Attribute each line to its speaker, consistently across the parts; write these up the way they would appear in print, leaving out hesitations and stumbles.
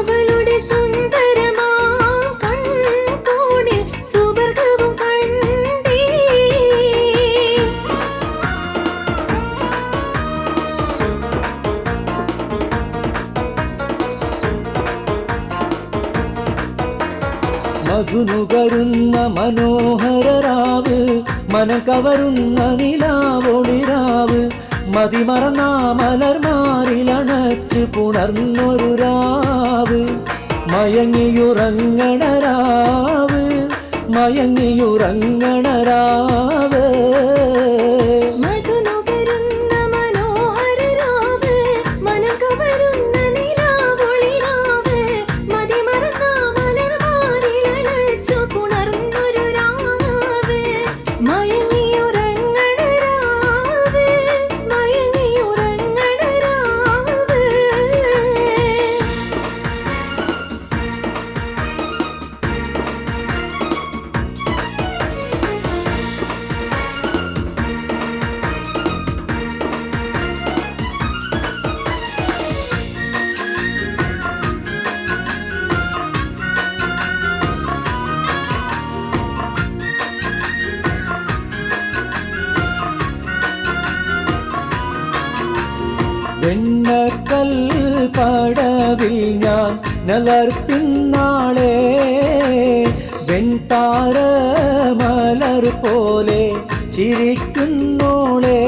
Speaker 1: അവളുടെ സുന്ദരമാം കൺകോണിൽ സുവർഗവും കണ്ടേ.
Speaker 2: മധുനുകരുന്ന മനോഹരരാവ്, മനകവരുന്ന നിലാവൊളിരാവ്, മതിമറന്ന മലർമാറിലണച്ച് പുണർന്നൊരു രാവ്, മയങ്ങിയുറങ്ങണ രാവ്, മയങ്ങിയുറങ്ങണ രാവ്. വെണ്ണക്കൽ പടവിൽ ഞാൻ നലർത്തിന്നാളെ, വെൺതാര മലർ പോലെ ചിരിക്കുന്നോളെ.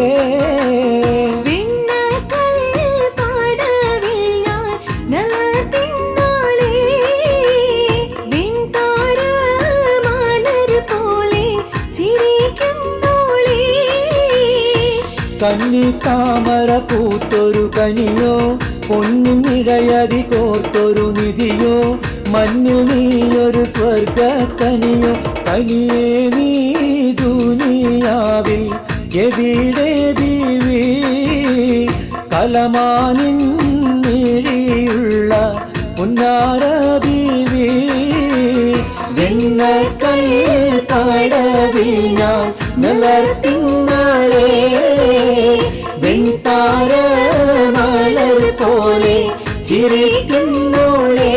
Speaker 2: കന്നി താമര പൂത്തൊരു കനിയോ, പൊന്നിനിഴയതി കോർത്തൊരു നിധിയോ, മഞ്ഞിൽ നീയൊരു സ്വർഗക്കനിയോ. കനിയേ നീ ദുനിയാവിൽ എവിടെ ബീവി, കലമാനിൻ മിഴിയുള്ള പുന്നാര ബീവി. വെണ്ണക്കൽ പടവിൽ ഞാൻ നലർത്തിന്നാളെ, വെൺതാര മലർ പോലെ ചിരിക്കുന്നോളെ.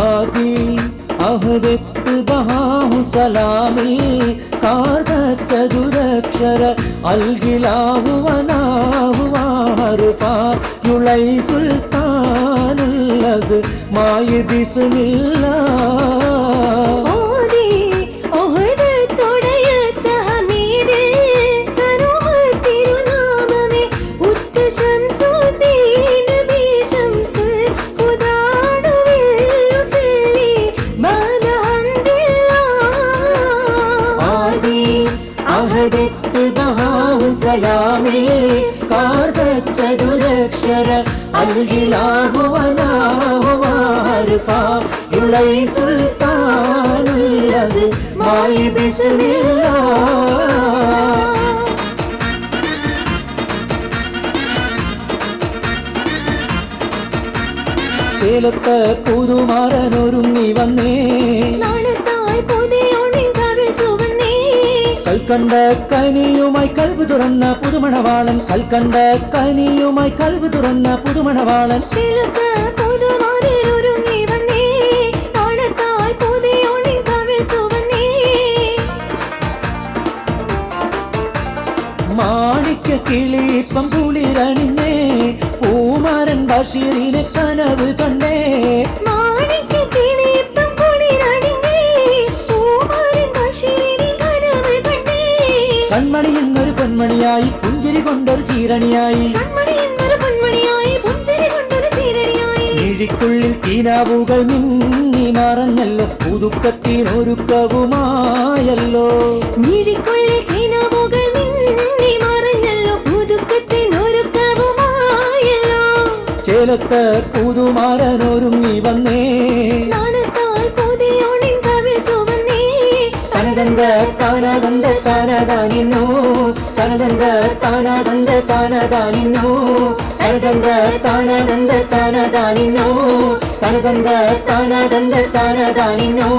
Speaker 2: ആദി അഹദത്ത് ബഹാഹു സലാമി, കാർദ ചതുരക്ഷര അൽഗിലാഹു വനാഹു വാർഫാ യുളൈ സുൽത്താനുല്ലദ് മായി ബിസ്മില്ലാഹ്. ചതുരക്ഷര അൽഗിലാഹു വനാഹു വാർഫാ യുളൈ സുൽത്താനുല്ലദ് മായി ബിസ്മില്ലാഹ്. ചേലത്ത് പുതുമാരനൊരുങ്ങി വന്നേ, കൽക്കണ്ട കനിയുമായി കൽബ് തുറന്ന പുതുമണവാളൻ, കൽക്കണ്ട കനിയുമായി കൽബ് തുറന്ന പുതുമണവാളൻ. മാണിക്യ കിളിപ്പം കുളിരണിഞ്ഞേ, പൂമാരൻ ബഷീറിനെ കനവ് കണ്ടേ. കൺമണി എന്നൊരു പൊന്മണിയായി പുഞ്ചിരി കൊണ്ടൊരു ചീരണിയായി, മിഴിക്കുള്ളിൽ തീനാവുകൾ മിന്നി മറഞ്ഞല്ലോ, പുതുക്കത്തിനൊരുക്കവുമായല്ലോ. ചേലത്ത് പുതുമാരനൊരുങ്ങി വന്നേ, തനതന്ത താനതന്ത താനതാനിന്നോ, തനതന്ത താനതന്ത താനതാനിന്നോ, തനതന്ത താനതന്ത താനതാനിന്നോ, തനതന്ത താനതന്ത താനതാനിന്നോ.